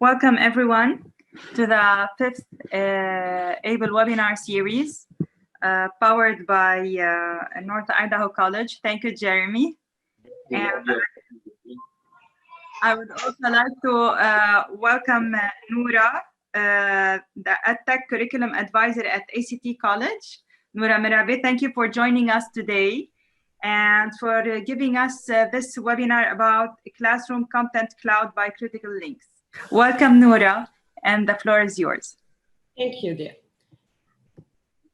Welcome everyone to the fifth AUB webinar series powered by North Idaho College. Thank you, Jeremy. And I would also like to welcome Noura, the EdTech Curriculum Advisor at ACT College. Noura Merhabi, thank you for joining us today and for giving us this webinar about Classroom Content Cloud by Critical Links. Welcome, Noura, and the floor is yours. Thank you, dear.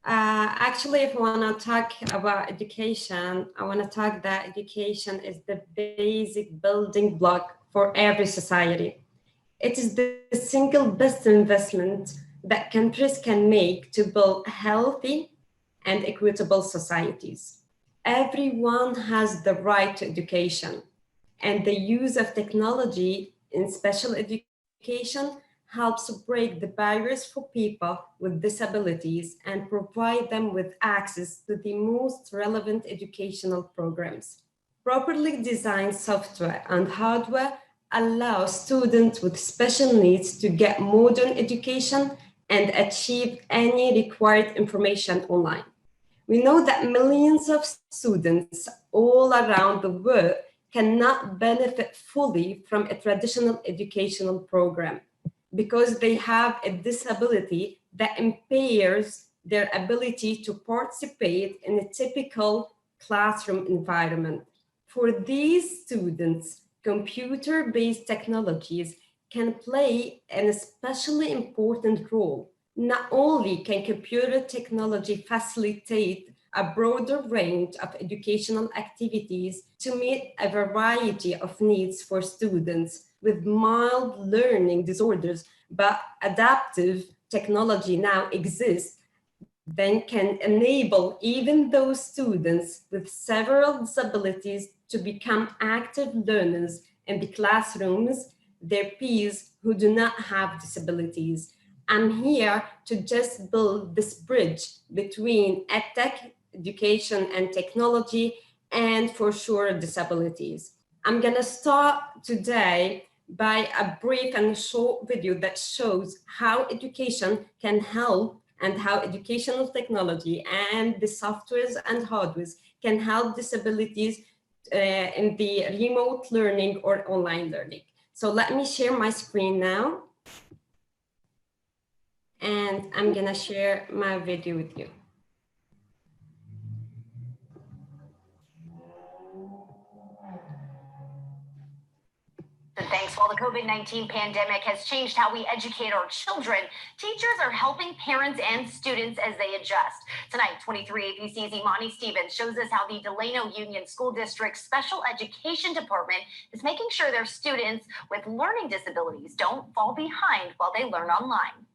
Actually, if I want to talk about education, I want to talk that education is the basic building block for every society. It is the single best investment that countries can make to build healthy and equitable societies. Everyone has the right to education, and the use of technology in special education helps break the barriers for people with disabilities and provide them with access to the most relevant educational programs. Properly designed software and hardware allow students with special needs to get modern education and achieve any required information online. We know that millions of students all around the world cannot benefit fully from a traditional educational program because they have a disability that impairs their ability to participate in a typical classroom environment. For these students, computer-based technologies can play an especially important role. Not only can computer technology facilitate a broader range of educational activities to meet a variety of needs for students with mild learning disorders, but adaptive technology now exists, then can enable even those students with several disabilities to become active learners in the classrooms, their peers who do not have disabilities. I'm here to just build this bridge between EdTech, education and technology, and for sure disabilities. I'm gonna start today by a brief and short video that shows how education can help and how educational technology and the softwares and hardwares can help disabilities in the remote learning or online learning. So let me share my screen now. And I'm gonna share my video with you. And thanks, while the COVID-19 pandemic has changed how we educate our children, teachers are helping parents and students as they adjust. Tonight, 23 ABC's Imani Stevens shows us how the Delano Union School District Special Education Department is making sure their students with learning disabilities don't fall behind while they learn online.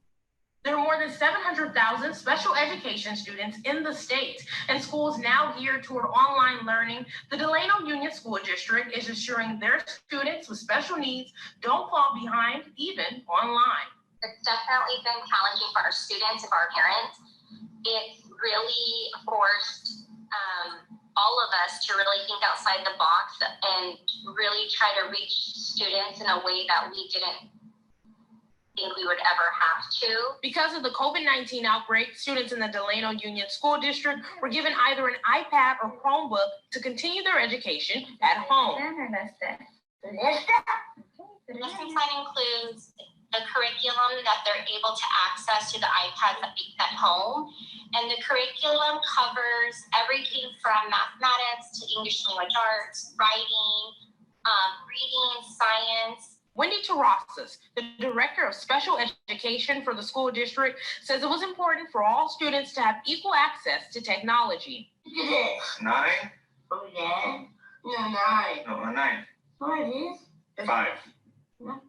There are more than 700,000 special education students in the state, and schools now geared toward online learning. The Delano Union School District is ensuring their students with special needs don't fall behind, even online. It's definitely been challenging for our students and for our parents. It's really forced all of us to really think outside the box and really try to reach students in a way that we didn't think we would ever have to. Because of the COVID-19 outbreak, students in the Delano Union School District were given either an iPad or Chromebook to continue their education at home. The lesson plan includes the curriculum that they're able to access to the iPads at home. And the curriculum covers everything from mathematics to English language arts, writing, reading, science. Wendy Terrasas, the Director of Special Education for the school district, says it was important for all students to have equal access to technology. 9? Oh, yeah. No, 9. No, 9. What is? 5.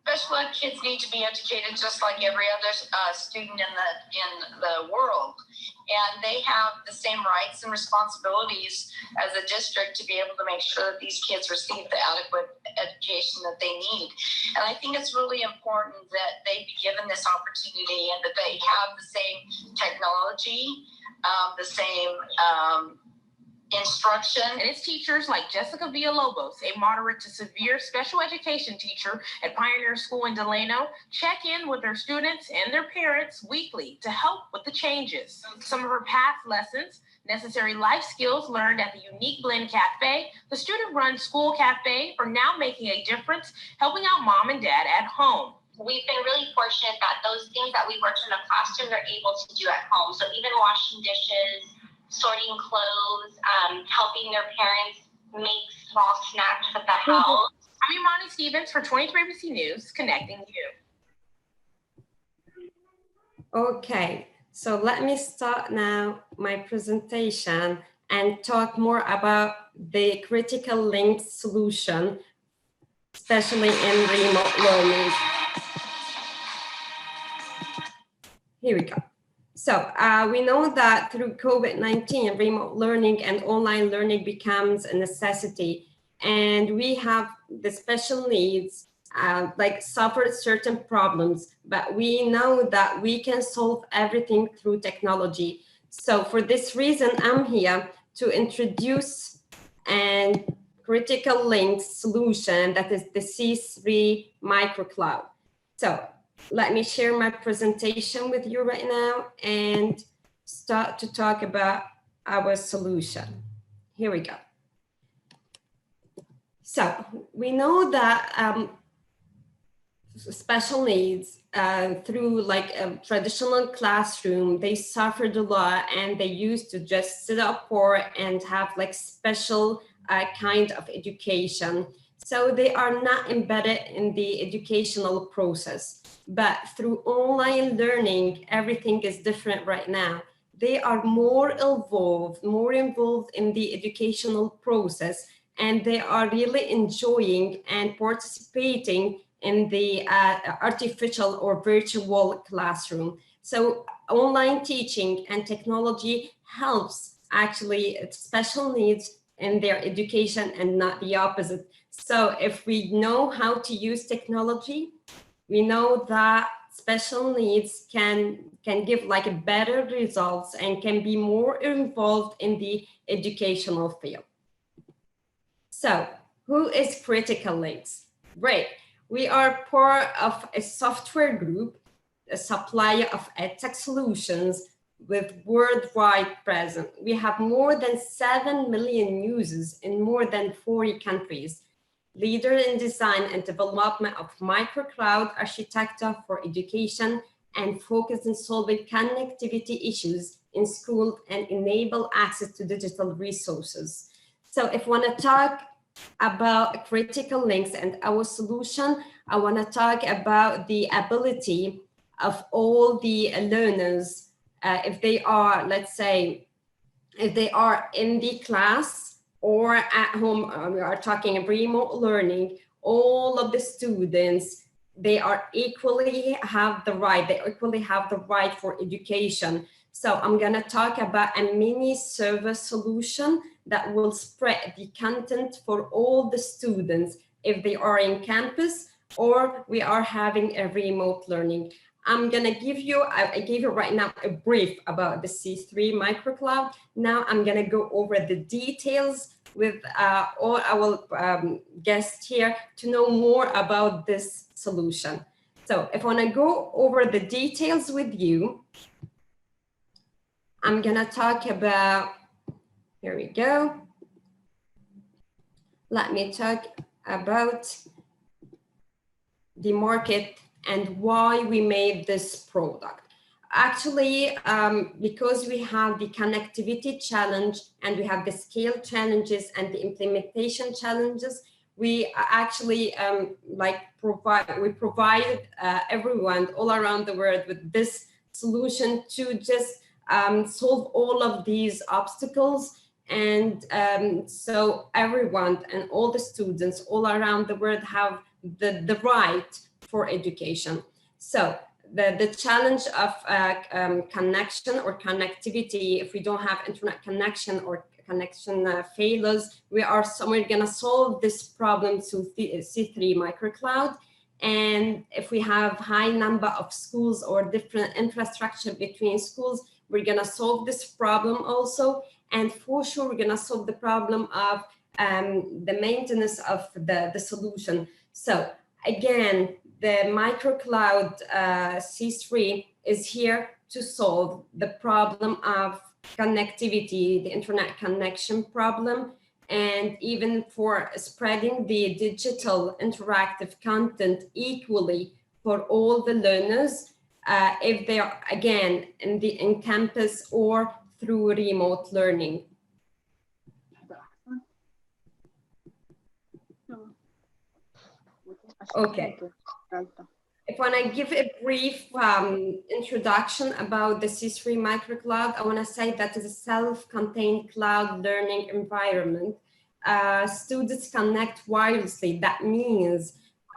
Special ed kids need to be educated just like every other student in the world, and they have the same rights and responsibilities as a district to be able to make sure that these kids receive the adequate education that they need. And I think it's really important that they be given this opportunity and that they have the same technology, the same instruction. And its teachers like Jessica Villalobos, a moderate to severe special education teacher at Pioneer School in Delano, check in with their students and their parents weekly to help with the changes. Some of her past lessons, necessary life skills learned at the Unique Blend Cafe, the student-run school cafe, are now making a difference, helping out mom and dad at home. We've been really fortunate that those things that we worked in the classroom, they're able to do at home. So even washing dishes, sorting clothes, helping their parents make small snacks at the house. I'm Imani Stevens for 23ABC News, connecting you. Okay, so let me start now my presentation and talk more about the critical link solution, especially in remote learning. Here we go. So we know that through COVID-19, remote learning and online learning becomes a necessity. And we have the special needs, like suffered certain problems, but we know that we can solve everything through technology. So for this reason, I'm here to introduce a critical link solution that is the C3 microcloud. So let me share my presentation with you right now and start to talk about our solution. Here we go. So we know that special needs through like a traditional classroom, they suffered a lot and they used to just sit up and have like special kind of education. So they are not embedded in the educational process. But through online learning, everything is different right now. They are more involved in the educational process, and they are really enjoying and participating in the artificial or virtual classroom. So online teaching and technology helps actually special needs in their education and not the opposite. So if we know how to use technology, we know that special needs can give like better results and can be more involved in the educational field. So who is Critical Links? Great. We are part of a software group, a supplier of edtech solutions with worldwide presence. We have more than 7 million users in more than 40 countries. Leader in design and development of microcloud architecture for education and focus on solving connectivity issues in school and enable access to digital resources. So if we want to talk about critical links and our solution, I want to talk about the ability of all the learners, if they are, let's say, if they are in the class or at home, we are talking remote learning, all of the students, they are equally have the right for education. So I'm gonna talk about a mini server solution that will spread the content for all the students if they are in campus or we are having a remote learning. I'm gonna give you, I gave you right now a brief about the C3 microcloud. Now I'm gonna go over the details with all our guests here to know more about this solution. So if I wanna go over the details with you, I'm gonna talk about, here we go. Let me talk about the market and why we made this product. Actually, because we have the connectivity challenge and we have the scale challenges and the implementation challenges, we actually provide everyone all around the world with this solution to just solve all of these obstacles. And so everyone and all the students all around the world have the right for education. So the challenge of connection or connectivity, if we don't have internet connection or connection failures, we're gonna solve this problem through C3 microcloud. And if we have high number of schools or different infrastructure between schools, we're gonna solve this problem also. and for sure we're going to solve the problem of the maintenance of the solution. So again, the microcloud C3 is here to solve the problem of connectivity, the internet connection problem, and even for spreading the digital interactive content equally for all the learners, if they are, again, in campus or through remote learning. Okay. If I give a brief introduction about the C3 microcloud, I want to say that it's a self-contained cloud learning environment. Students connect wirelessly. That means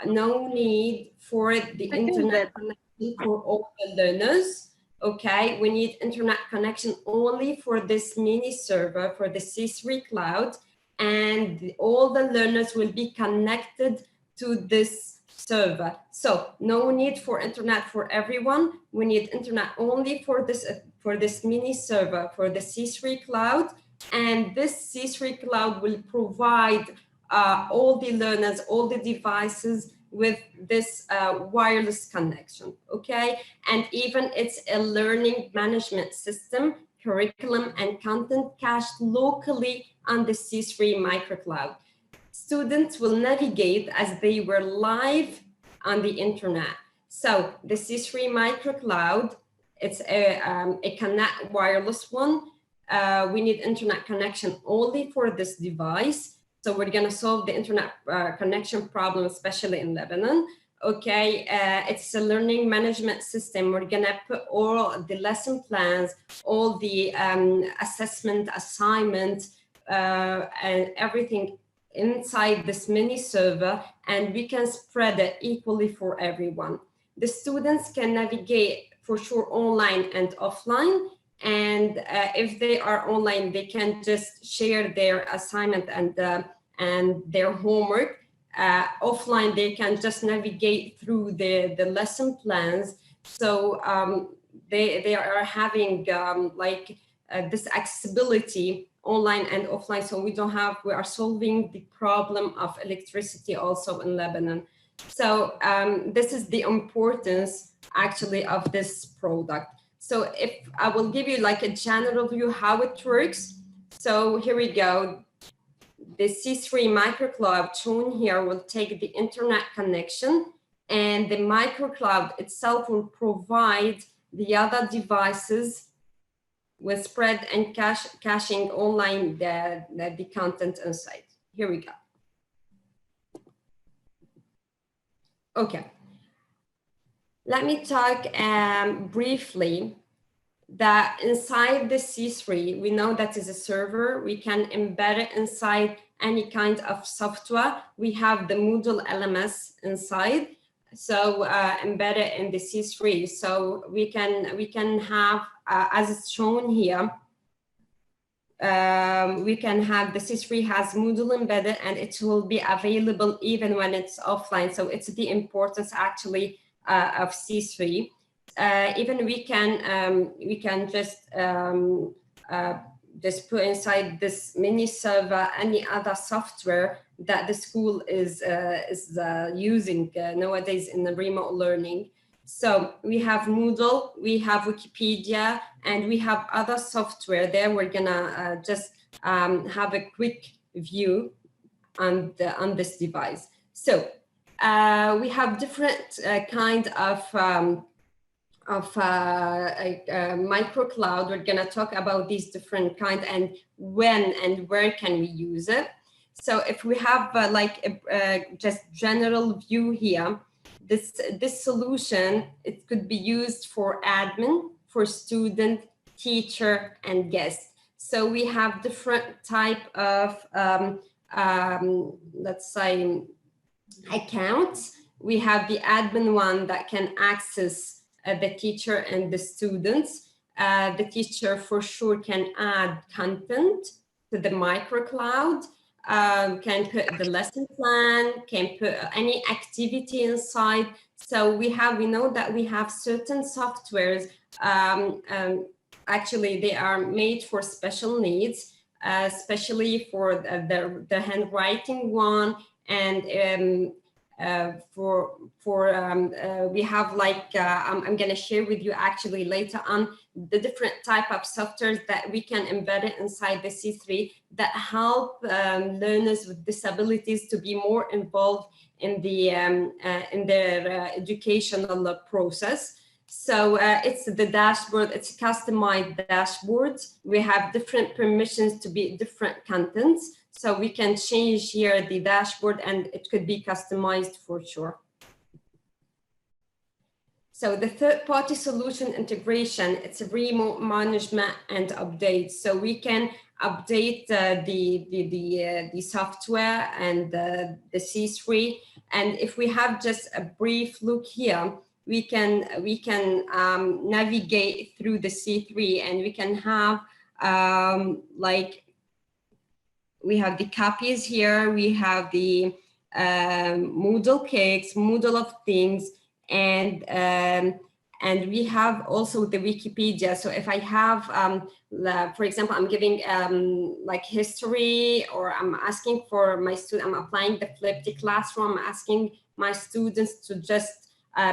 no need for the internet connection for all the learners. Okay, we need internet connection only for this mini server, for the C3 cloud, and all the learners will be connected to this server. So no need for internet for everyone. We need internet only for this mini server, for the C3 cloud. And this C3 cloud will provide all the learners, all the devices with this wireless connection, okay? And even it's a learning management system, curriculum and content cached locally on the C3 microcloud. Students will navigate as they were live on the internet. So the C3 microcloud, it's a connect wireless one. We need internet connection only for this device. So we're gonna solve the internet connection problem, especially in Lebanon. Okay, it's a learning management system. We're gonna put all the lesson plans, all the assessment, assignment, and everything inside this mini server, and we can spread it equally for everyone. The students can navigate for sure online and offline, and if they are online, they can just share their assignment and their homework. Offline, they can just navigate through the lesson plans. So they are having this accessibility online and offline, so we are solving the problem of electricity also in Lebanon. So this is the importance actually of this product. So if I will give you like a general view how it works. So here we go. The C3 microcloud shown here will take the internet connection, and the microcloud itself will provide the other devices with spread and caching online the content inside. Here we go. Okay. Let me talk briefly that inside the C3, we know that is a server. We can embed it inside any kind of software. We have the Moodle LMS inside. So embed it in the C3. So we can have, as it's shown here, we can have the C3 has Moodle embedded, and it will be available even when it's offline. So it's the importance actually of C3. Even we can just put inside this mini server any other software that the school is using nowadays in the remote learning. So we have Moodle, we have Wikipedia, and we have other software there. We're gonna just have a quick view on this device. So we have different kind of microcloud. We're gonna talk about these different kind and when and where can we use it. So if we have just general view here, this solution, it could be used for admin, for student, teacher, and guest. So we have different type of, let's say, accounts. We have the admin one that can access the teacher and the students. The teacher for sure can add content to the microcloud, can put the lesson plan, can put any activity inside. So we know that we have certain softwares actually they are made for special needs, especially for the handwriting one, and we have like I'm going to share with you actually later on the different type of softwares that we can embed it inside the C3 that help learners with disabilities to be more involved in their educational process. So it's the dashboard, it's a customized dashboard. We have different permissions to be different contents. So we can change here the dashboard and it could be customized for sure. So the third-party solution integration, it's a remote management and update. So we can update the software and the C3. And if we have just a brief look here, we can navigate through the C3 and we can have like, we have the copies here, we have the Moodle cakes, Moodle of things, and we have also the Wikipedia. So if I have, for example, I'm giving like history, or I'm asking for my student, I'm applying the flipped classroom, I'm asking my students to just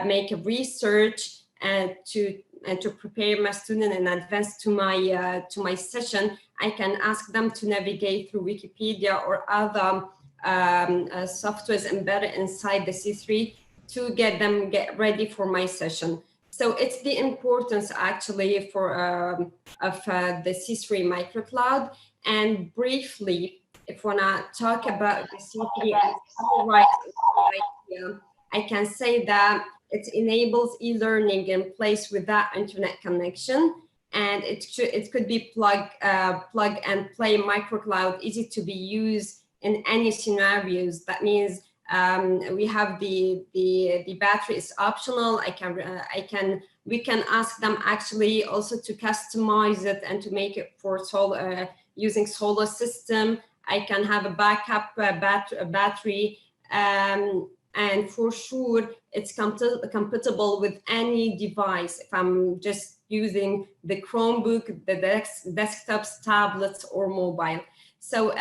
make a research and to prepare my student in advance to my session, I can ask them to navigate through Wikipedia or other softwares embedded inside the C3 to get ready for my session. So it's the importance actually for of the C3 microcloud. And briefly, if we wanna talk about the C3 right here, I can say that it enables e-learning in place without internet connection, and it could be plug and play microcloud, easy to be used in any scenarios. That means we have the battery is optional. We can ask them actually also to customize it and to make it for solar using solar system. I can have a backup battery. And for sure, it's compatible with any device. If I'm just using the Chromebook, the desktops, tablets, or mobile. So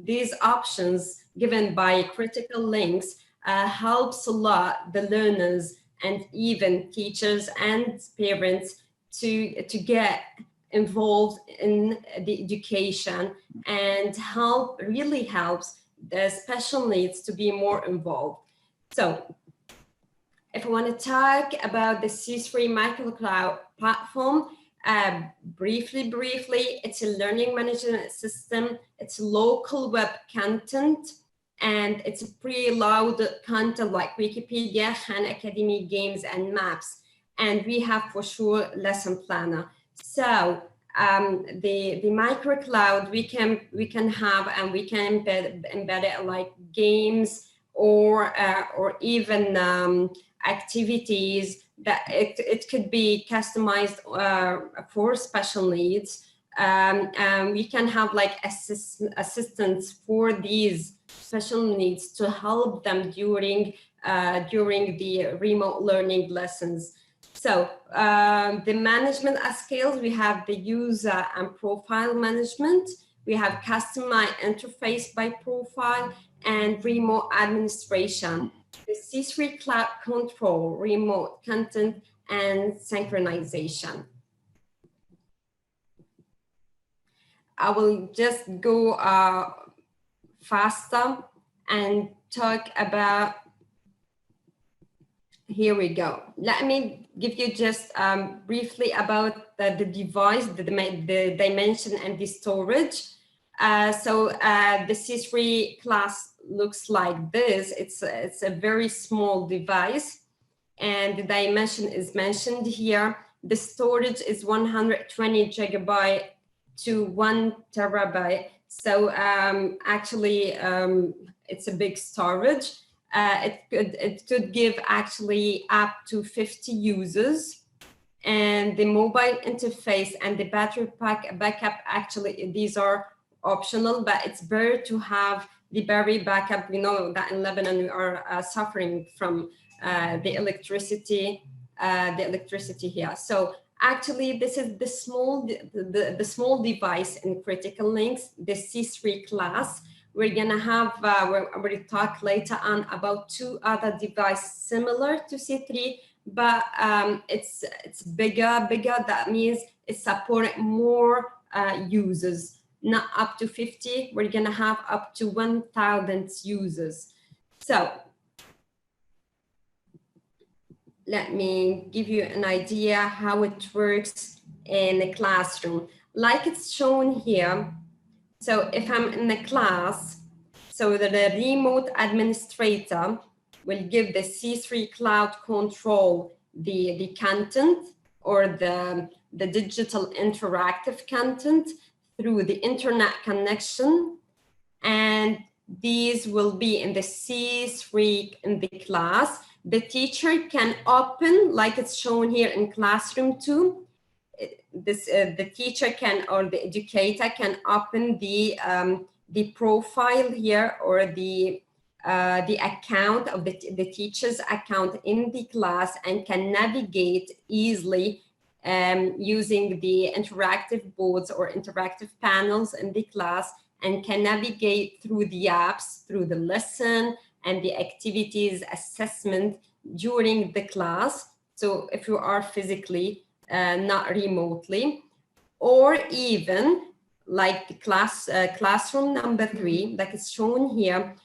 these options given by critical links helps a lot the learners and even teachers and parents to get involved in the education, and really helps the special needs to be more involved. So if I want to talk about the C3 microcloud platform, briefly, it's a learning management system. It's local web content, and it's a pre-loaded content like Wikipedia, Khan Academy, games, and maps. And we have for sure lesson planner. So the microcloud we can have, and we can embed it like games or even activities that it could be customized for special needs. We can have like assistance for these special needs to help them during the remote learning lessons. So the management skills, we have the user and profile management. We have customized interface by profile and remote administration. The C3 cloud control, remote content, and synchronization. I will just go faster and talk about, here we go. Let me give you just briefly about the device, the dimension and the storage. So the C3 class looks like this. It's a very small device, and the dimension is mentioned here. The storage is 120 gigabyte to 1 terabyte. So actually, it's a big storage. It could give actually up to 50 users. And the mobile interface and the battery pack backup, actually, these are optional, but it's better to have the battery backup. We know that in Lebanon we are suffering from the electricity here. So Actually, this is the small device in critical links, the C3 class. We're gonna have, we'll talk later on about 2 other devices similar to C3, but it's bigger. That means it supports more users, not up to 50. We're gonna have up to 1,000 users. So let me give you an idea how it works in a classroom. Like it's shown here. So if I'm in the class, so the remote administrator will give the C3 Cloud Control the content or the digital interactive content through the internet connection. And these will be in the C3 in the class. The teacher can open, like it's shown here in classroom 2, the teacher can, or the educator can open the profile here, or the account of the teacher's account in the class, and can navigate easily using the interactive boards or interactive panels in the class, and can navigate through the apps, through the lesson and the activities assessment during the class. So if you are physically not remotely, or even like the classroom number 3 that is shown here,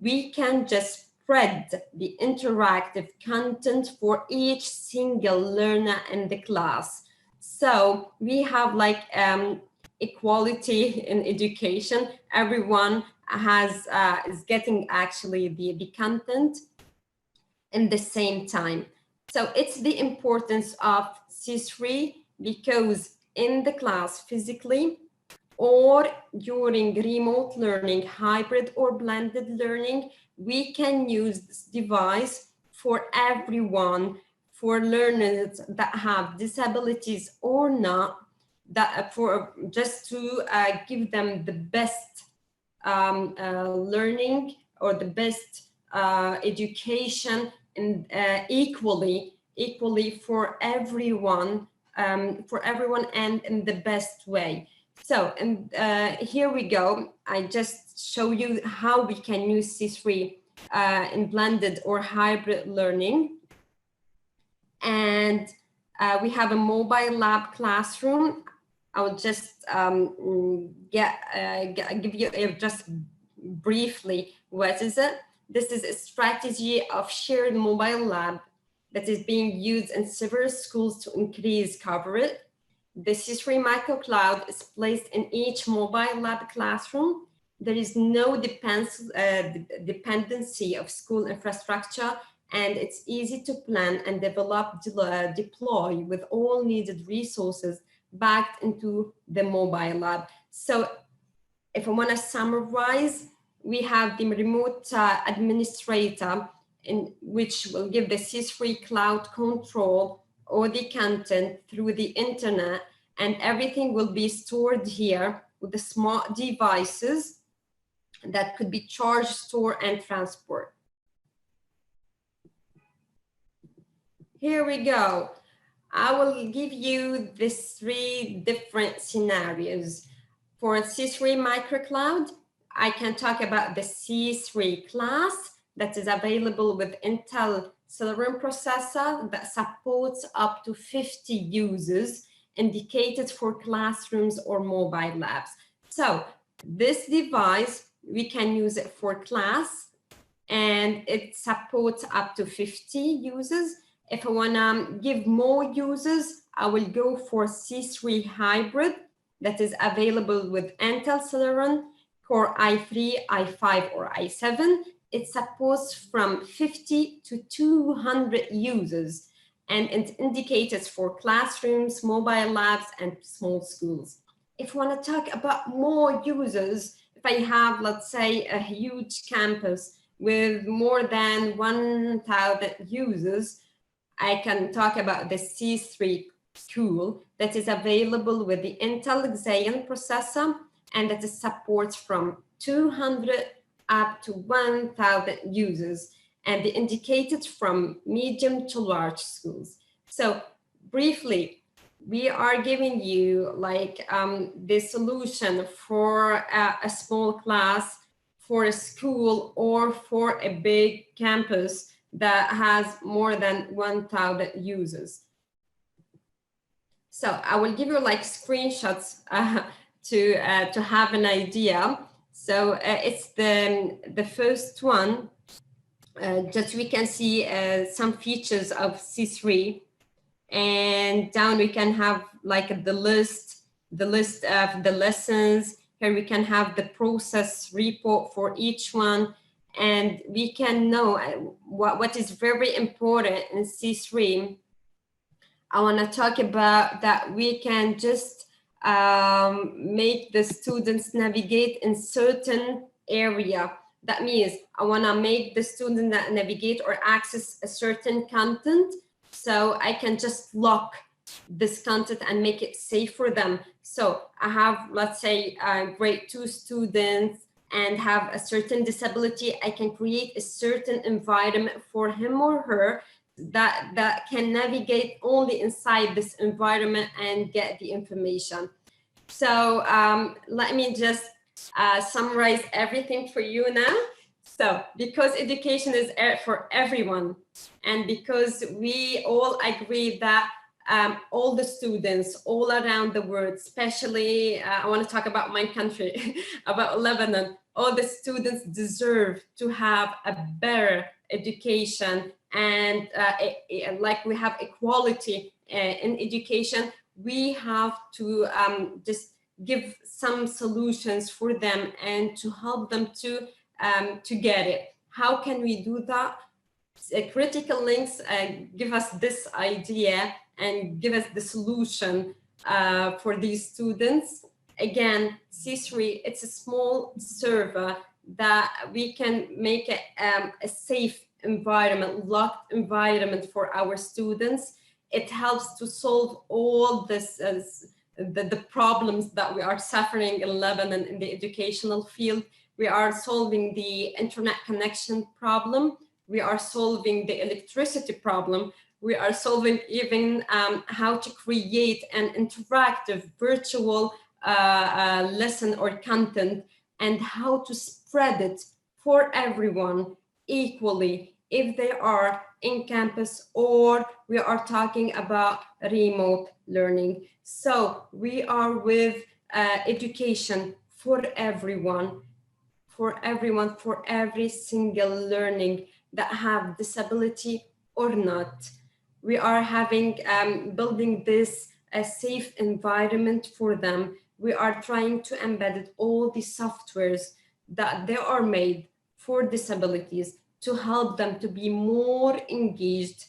we can just spread the interactive content for each single learner in the class. So we have like equality in education. Everyone has is getting actually the content in the same time. So it's the importance of C3, because in the class physically or during remote learning, hybrid or blended learning, we can use this device for everyone, for learners that have disabilities or not, that for just to give them the best learning or the best education, and equally for everyone and in the best way. So, and here we go. I just show you how we can use C3 in blended or hybrid learning. And we have a mobile lab classroom. I will just give you just briefly what is it. This is a strategy of shared mobile lab that is being used in several schools to increase coverage. The C3 microcloud is placed in each mobile lab classroom. There is no dependency of school infrastructure, and it's easy to plan and deploy with all needed resources backed into the mobile lab. So if I want to summarize, we have the remote administrator, in which will give the C3 cloud control or the content through the internet, and everything will be stored here with the smart devices that could be charged, store, and transport. Here we go. I will give you these 3 different scenarios. For C3 microcloud, I can talk about the C3 class that is available with Intel Celeron processor that supports up to 50 users, indicated for classrooms or mobile labs. So this device, we can use it for class, and it supports up to 50 users. If I wanna give more users, I will go for C3 hybrid that is available with Intel Celeron, Core i3, i5, or i7. It supports from 50 to 200 users, and it's indicated for classrooms, mobile labs, and small schools. If you want to talk about more users, if I have, let's say, a huge campus with more than 1,000 users, I can talk about the C3 tool that is available with the Intel Xeon processor, and that supports from 200 up to 1,000 users, and the indicated from medium to large schools. So briefly, we are giving you like the solution for a small class, for a school, or for a big campus that has more than 1,000 users. So I will give you like screenshots to have an idea. So it's the first one. Just we can see some features of C3, and down we can have like the list of the lessons. Here we can have the process report for each one, and we can know what is very important in C3. I want to talk about that we can just make the students navigate in certain area. That means I want to make the student that navigate or access a certain content, so I can just lock this content and make it safe for them. So I have, let's say, grade 2 students and have a certain disability. I can create a certain environment for him or her that can navigate only inside this environment and get the information. So let me just summarize everything for you now. So because education is for everyone, and because we all agree that all the students all around the world, especially I want to talk about my country, about Lebanon, all the students deserve to have a better education, and like we have equality in education, we have to just give some solutions for them and to help them to get it. How can we do that? Critical links give us this idea and give us the solution for these students. Again, C3, it's a small server that we can make a safe environment, locked environment for our students. It helps to solve all this the problems that we are suffering in Lebanon in the educational field. We are solving the internet connection problem. We are solving the electricity problem. We are solving even how to create an interactive virtual lesson or content, and how to spread it for everyone equally, if they are in campus or we are talking about remote learning. So we are with education for everyone, for every single learning that have disability or not. We are having building this a safe environment for them. We are trying to embed all the softwares that they are made for disabilities to help them to be more engaged,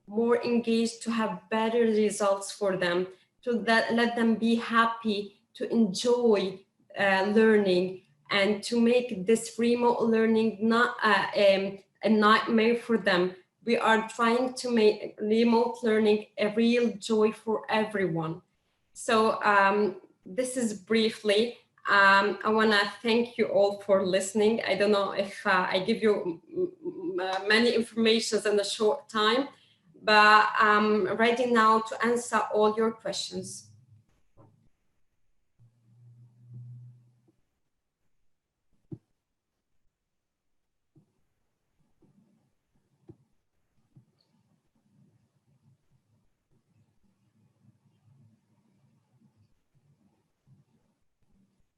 to have better results for them, to let them be happy, to enjoy learning, and to make this remote learning not a nightmare for them. We are trying to make remote learning a real joy for everyone. So this is briefly. I want to thank you all for listening. I don't know if I give you many informations in a short time, but I'm ready now to answer all your questions.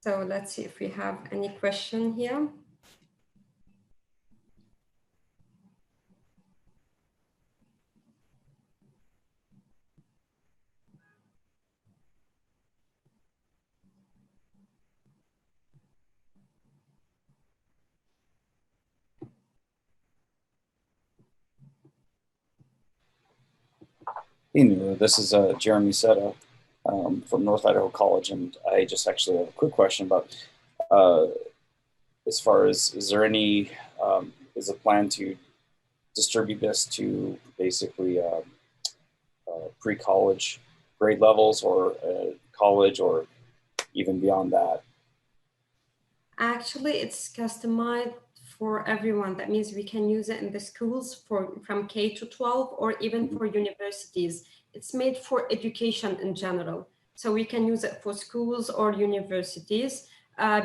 So let's see if we have any question here. Hey, Nour, this is Jeremy Seta from North Idaho College, and I just actually have a quick question about as far as, is there any, is a plan to distribute this to basically pre-college grade levels, or college, or even beyond that? Actually, it's customized for everyone. That means we can use it in the schools from K to 12 or even for universities. It's made for education in general. So we can use it for schools or universities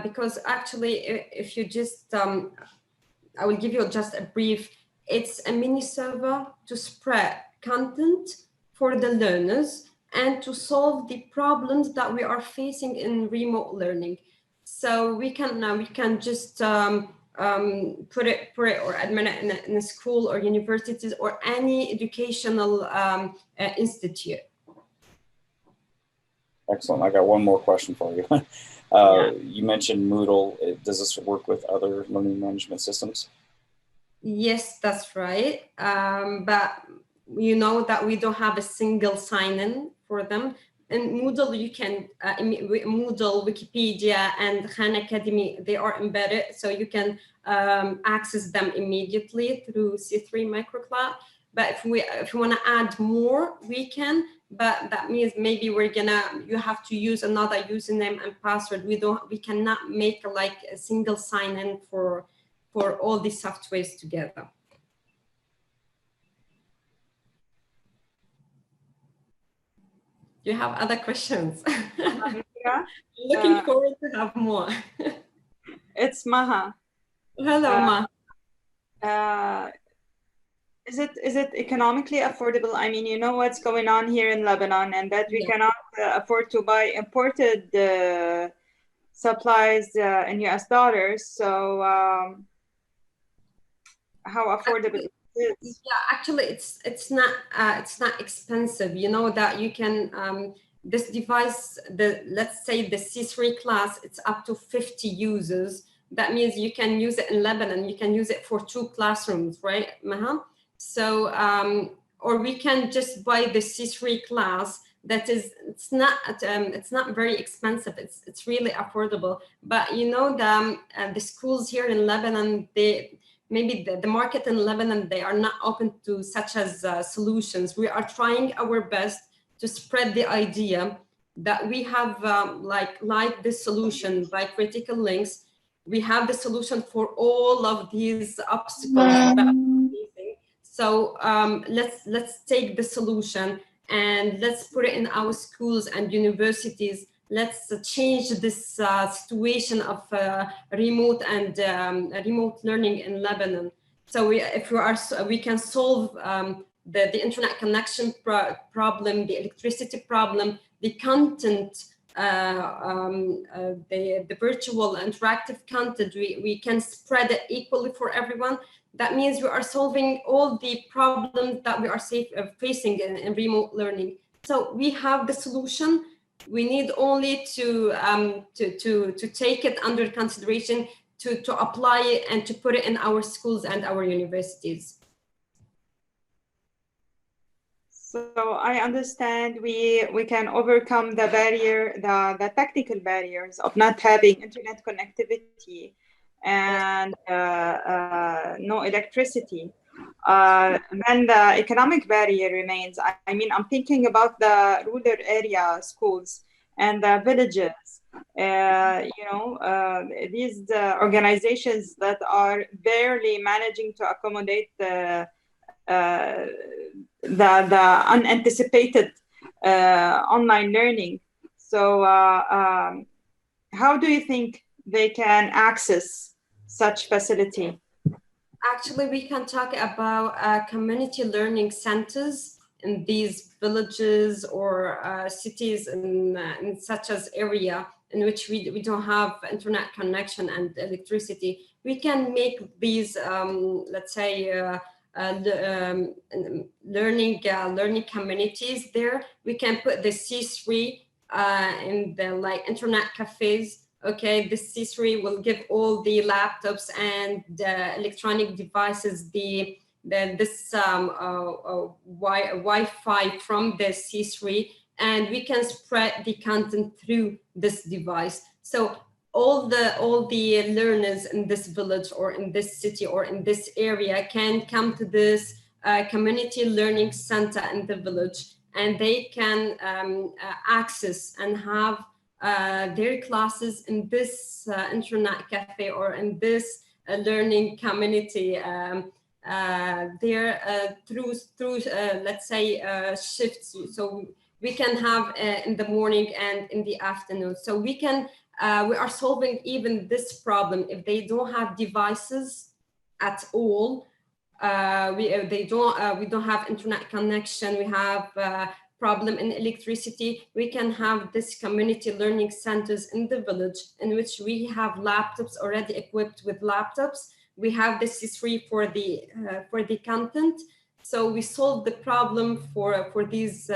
because actually if you just, I will give you just a brief, it's a mini server to spread content for the learners and to solve the problems that we are facing in remote learning. So we can just put it or admin it in a school or universities or any educational institute. Excellent. I got one more question for you. You mentioned Moodle. Does this work with other learning management systems? Yes, that's right. But you know that we don't have a single sign-in for them. In Moodle, you can, Moodle, Wikipedia, and Khan Academy, they are embedded, so you can access them immediately through C3 microcloud. But if you want to add more, we can. But that means maybe you have to use another username and password. We cannot make like a single sign-in for all these softwares together. Do you have other questions? Yeah. Looking forward to have more. It's Maha. Hello, Ma. Is it economically affordable? I mean, you know what's going on here in Lebanon, and that we cannot afford to buy imported supplies in US dollars. So how affordable it is? Yeah, actually, it's not expensive. You know that you can this device, let's say the C3 class, it's up to 50 users. That means you can use it in Lebanon. You can use it for 2 classrooms, right, Maha? So, or we can just buy the C3 class. That is, it's not very expensive. It's really affordable. But you know the schools here in Lebanon, maybe the market in Lebanon, they are not open to such as solutions. We are trying our best to spread the idea that we have like this solution by critical links. We have the solution for all of these obstacles. So let's take the solution and let's put it in our schools and universities. Let's change this situation of remote learning in Lebanon. So we can solve the internet connection problem, the electricity problem, the content, the virtual interactive content. We can spread it equally for everyone. That means we are solving all the problems that we are facing in remote learning. So we have the solution. We need only to take it under consideration, to apply it and to put it in our schools and our universities. So I understand we can overcome the barrier, the technical barriers of not having internet connectivity and no electricity. Then the economic barrier remains. I mean, I'm thinking about the rural area schools and the villages. These organizations that are barely managing to accommodate the unanticipated online learning. So how do you think they can access such facility? Actually, we can talk about community learning centers in these villages or cities in such as area in which we don't have internet connection and electricity. We can make these, let's say, learning communities there. We can put the C3 in the internet cafes. Okay, the C3 will give all the laptops and electronic devices this Wi-Fi from the C3, and we can spread the content through this device. So all the learners in this village or in this city or in this area can come to this community learning center in the village, and they can access and have their classes in this internet cafe or in this learning community there through let's say shifts. So we can have in the morning and in the afternoon. So we can we are solving even this problem. If they don't have devices at all, we don't have internet connection, we have problem in electricity, we can have this community learning centers in the village in which we have laptops already equipped with laptops. We have the C3 for the content. So we solve the problem for these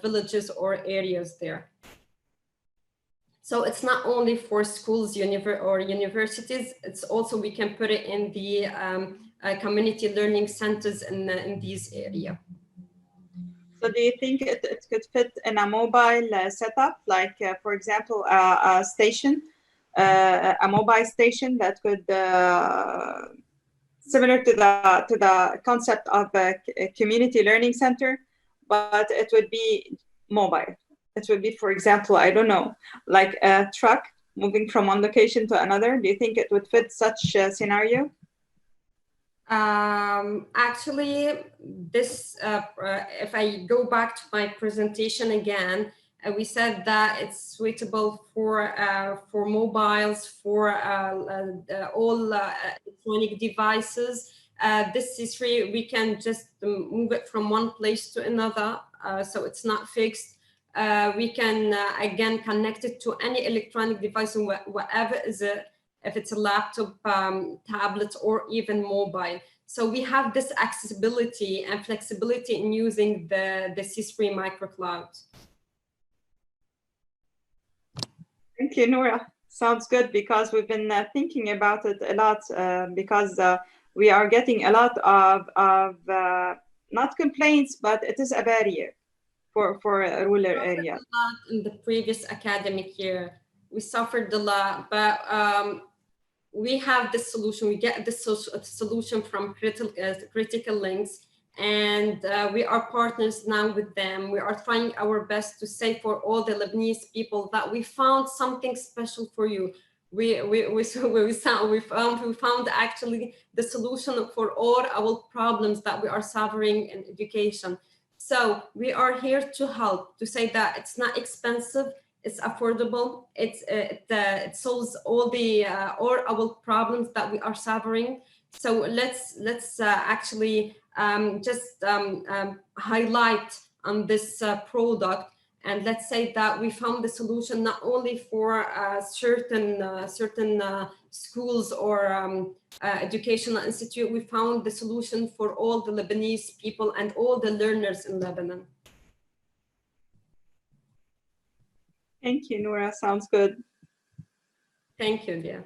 villages or areas there. So it's not only for schools or universities, it's also we can put it in the community learning centers in these areas. So do you think it could fit in a mobile setup, like for example, a station, a mobile station that could, similar to the concept of a community learning center, but it would be mobile. It would be, for example, I don't know, like a truck moving from one location to another. Do you think it would fit such a scenario? Actually, this, if I go back to my presentation again, we said that it's suitable for mobiles, for all electronic devices. This is free. We can just move it from one place to another, so it's not fixed. We can again connect it to any electronic device, whatever is it. If it's a laptop, tablet, or even mobile. So we have this accessibility and flexibility in using the C3 microcloud. Thank you, Noura. Sounds good, because we've been thinking about it a lot, because we are getting a lot of not complaints, but it is a barrier for a rural area. In the previous academic year, we suffered a lot, but we have this solution. We get this solution from critical links, and we are partners now with them. We are trying our best to say for all the Lebanese people that we found something special for you. We found actually the solution for all our problems that we are suffering in education. So we are here to help, to say that it's not expensive, it's affordable, it solves all our problems that we are suffering. So let's actually just highlight on this product, and let's say that we found the solution not only for certain schools or educational institute. We found the solution for all the Lebanese people and all the learners in Lebanon. Thank you, Noura. Sounds good. Thank you, dear.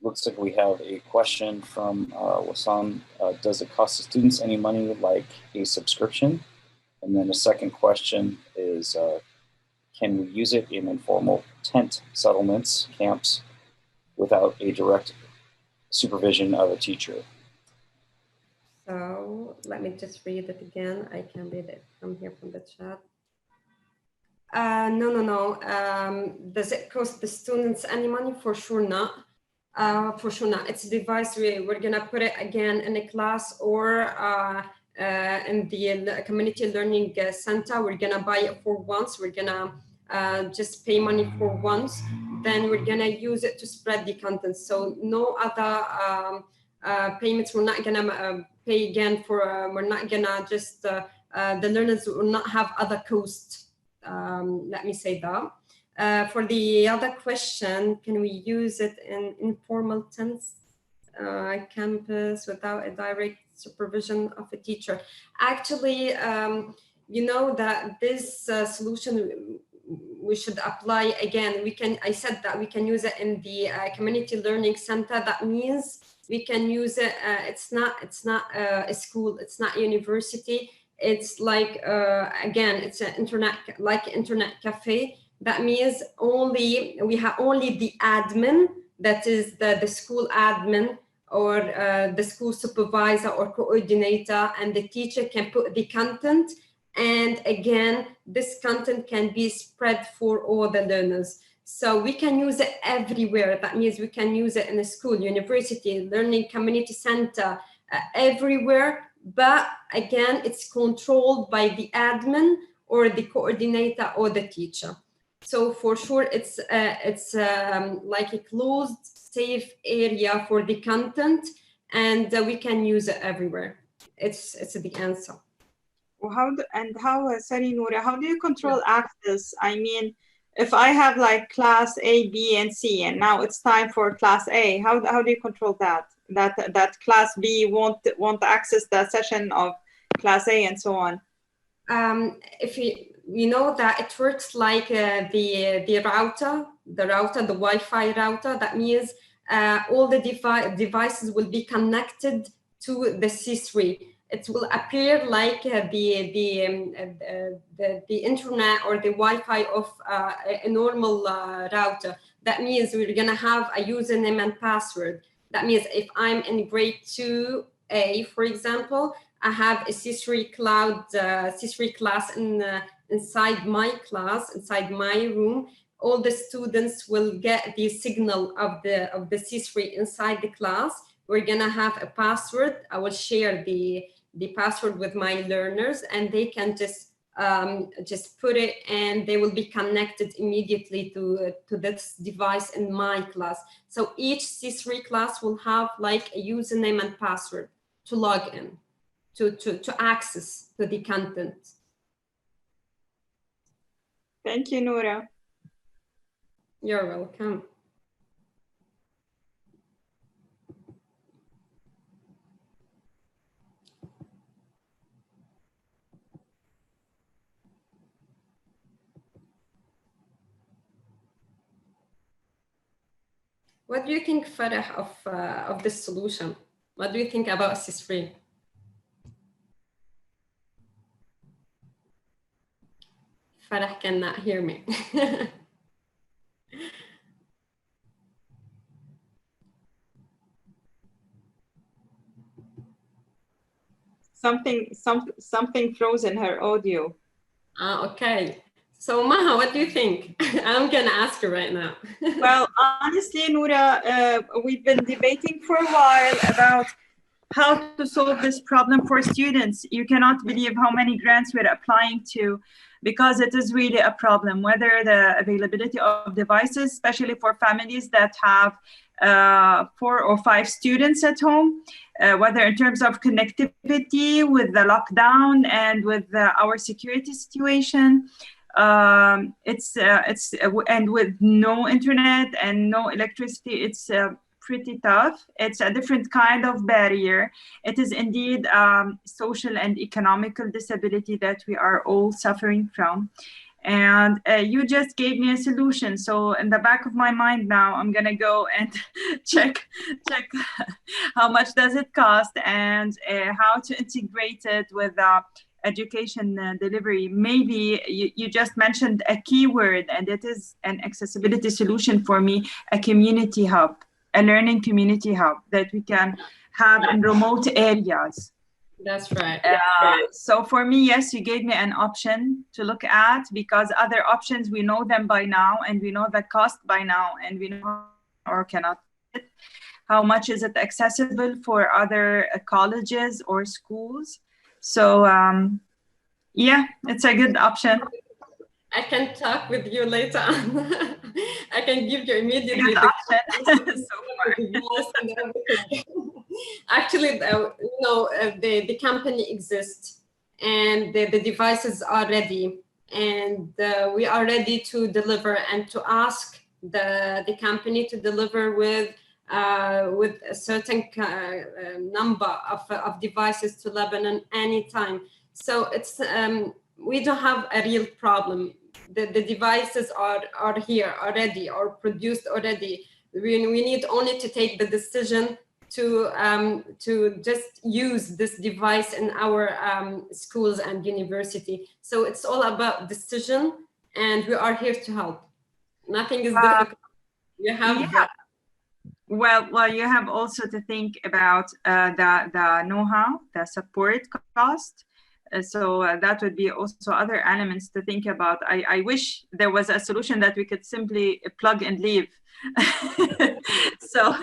Looks like we have a question from Wasan. Does it cost the students any money, like a subscription? And then the second question is, can we use it in informal tent settlements, camps, without a direct supervision of a teacher? So let me just read it again. I can read it from here from the chat. No. Does it cost the students any money? For sure not. For sure not. It's a device. We're gonna put it again in a class or in the community learning center. We're gonna buy it for once. We're gonna just pay money for once. Then we're gonna use it to spread the content. So no other payments. We're not gonna pay again for. We're not gonna just the learners will not have other costs. Let me say that. For the other question, can we use it in informal tents campus without a direct supervision of a teacher? Actually, you know that this solution we should apply again. I said that we can use it in the community learning center. That means we can use it. It's not a school. It's not a university. It's like again, it's an internet cafe. That means we have only the admin, that is the school admin, or the school supervisor or coordinator, and the teacher can put the content. And again, this content can be spread for all the learners. So we can use it everywhere. That means we can use it in a school, university, learning community center, everywhere. But again, it's controlled by the admin or the coordinator or the teacher. So for sure, it's like a closed, safe area for the content, and we can use it everywhere. It's the answer. Well, sorry, Noura, how do you control access? I mean, if I have like class A, B, and C, and now it's time for class A, how do you control that? That class B won't access the session of class A and so on. If you know that it works like the router, the Wi-Fi router. That means all the devices will be connected to the C3. It will appear like the internet or the Wi-Fi of a normal router. That means we're gonna have a username and password. That means if I'm in grade 2A, for example, I have a C3 class inside my class, inside my room. All the students will get the signal of the C3 inside the class. We're gonna have a password. I will share the password with my learners, and they can just put it, and they will be connected immediately to this device in my class. So each C3 class will have like a username and password to log in, to access to the content. Thank you, Noura. You're welcome. What do you think, Farah, of this solution? What do you think about C3? Farah cannot hear me. Something froze in her audio. Okay. So Maha, what do you think? I'm gonna ask her right now. Well, honestly, Noura, we've been debating for a while about how to solve this problem for students. You cannot believe how many grants we're applying to, because it is really a problem, whether the availability of devices, especially for families that have 4 or 5 students at home, whether in terms of connectivity with the lockdown and with our security situation. And with no internet and no electricity, it's pretty tough. It's a different kind of barrier. It is indeed social and economical disability that we are all suffering from. And you just gave me a solution. So in the back of my mind now, I'm gonna go and check how much does it cost and how to integrate it with education delivery. Maybe you just mentioned a keyword, and it is an accessibility solution for me, a community hub, a learning community hub that we can have in remote areas. That's right. So for me, yes, you gave me an option to look at, because other options, we know them by now, and we know the cost by now, and we know or cannot. How much is it accessible for other colleges or schools? So yeah, it's a good option. I can talk with you later on. I can give you immediately the option. Actually, the company exists, and the devices are ready, and we are ready to deliver and to ask the company to deliver with a certain number of devices to Lebanon anytime. So it's we don't have a real problem. The devices are here already, or produced already. We need only to take the decision to just use this device in our schools and university. So it's all about decision, and we are here to help. Nothing is difficult. You have Well, you have also to think about the know-how, the support cost. So that would be also other elements to think about. I wish there was a solution that we could simply plug and leave. So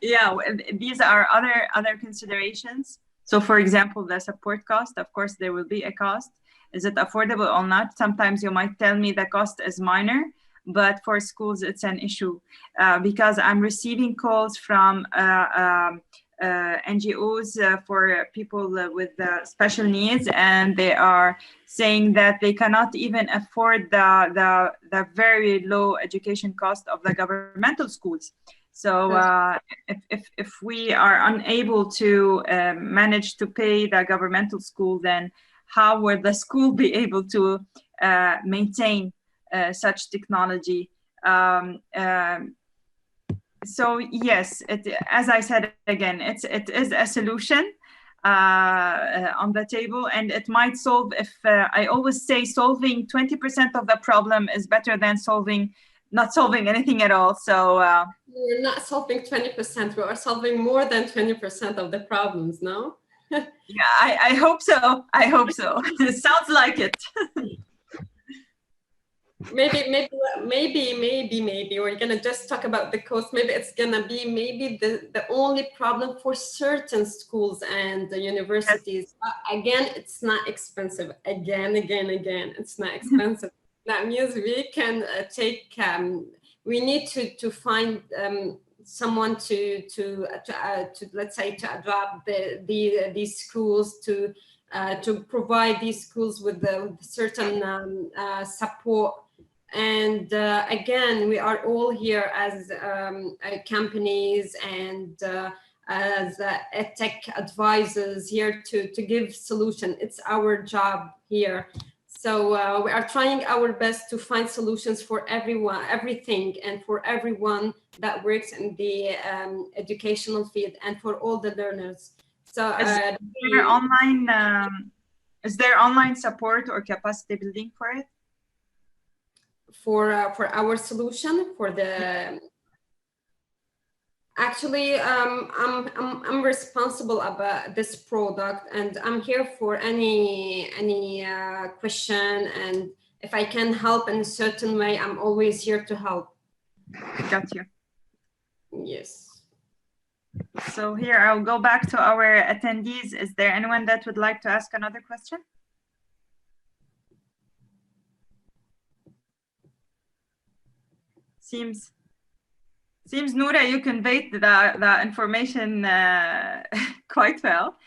yeah, these are other considerations. So for example, the support cost, of course, there will be a cost. Is it affordable or not? Sometimes you might tell me the cost is minor, but for schools, it's an issue because I'm receiving calls from NGOs for people with special needs, and they are saying that they cannot even afford the very low education cost of the governmental schools. So if we are unable to manage to pay the governmental school, then how will the school be able to maintain such technology? So yes, as I said again, it is a solution on the table, and it might solve. If I always say, solving 20% of the problem is better than not solving anything at all. So we're not solving 20%. We are solving more than 20% of the problems. No. Yeah, I hope so. I hope so. It sounds like it. Maybe we're gonna just talk about the cost. Maybe it's gonna be the only problem for certain schools and the universities. Again, it's not expensive. Again, it's not expensive. That means we can take. We need to find someone to let's say to adopt these schools to provide these schools with the certain support. And again, we are all here as companies and as tech advisors here to give solution. It's our job here. So we are trying our best to find solutions for everything, and for everyone that works in the educational field, and for all the learners. So is there online support or capacity building for it? For our solution, for the actually I'm responsible about this product, and I'm here for any question, and if I can help in a certain way, I'm always here to help. Got you. Yes. So here I'll go back to our attendees. Is there anyone that would like to ask another question? Seems Noura, you conveyed the information quite well.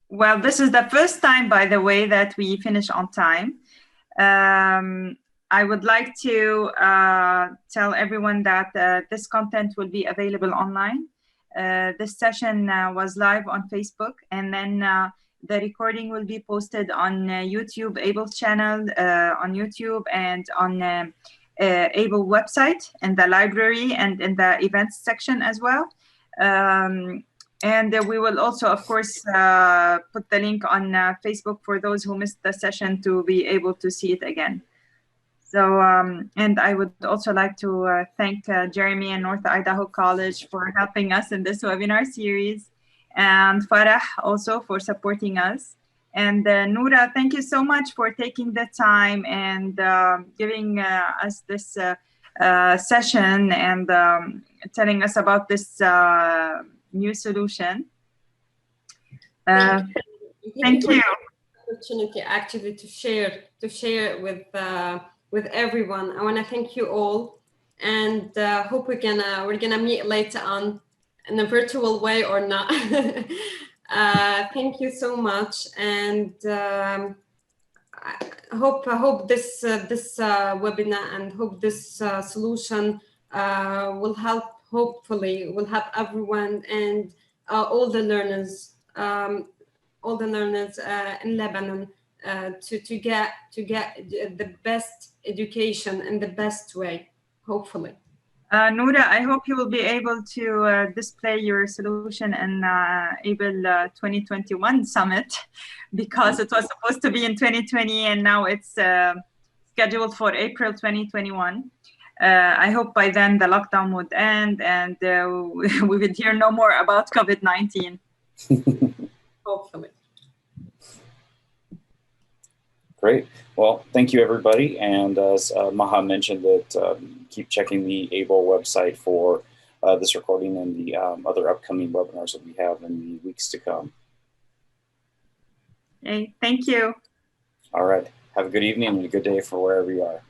Well, this is the first time, by the way, that we finish on time. I would like to tell everyone that this content will be available online. This session was live on Facebook, and then the recording will be posted on YouTube, AUB channel on YouTube, and on AUB website, in the library, and in the events section as well. And we will also, of course, put the link on Facebook for those who missed the session to be able to see it again. So, and I would also like to thank Jeremy and North Idaho College for helping us in this webinar series, and Farah also for supporting us. And Noura, thank you so much for taking the time and giving us this session and telling us about this new solution. Thank you. Opportunity actually to share with everyone. I want to thank you all, and hope we're gonna meet later on in a virtual way or not. Thank you so much, and I hope this webinar and hope this solution will help. Hopefully, will help everyone and all the learners in Lebanon to get the best education in the best way. Hopefully. Noura, I hope you will be able to display your solution in AUB 2021 summit, because it was supposed to be in 2020 and now it's scheduled for April 2021. I hope by then the lockdown would end and we would hear no more about COVID-19. Hopefully. Great. Well, thank you, everybody. And as Maha mentioned, that keep checking the AUB website for this recording and the other upcoming webinars that we have in the weeks to come. Okay, thank you. All right. Have a good evening and a good day for wherever you are.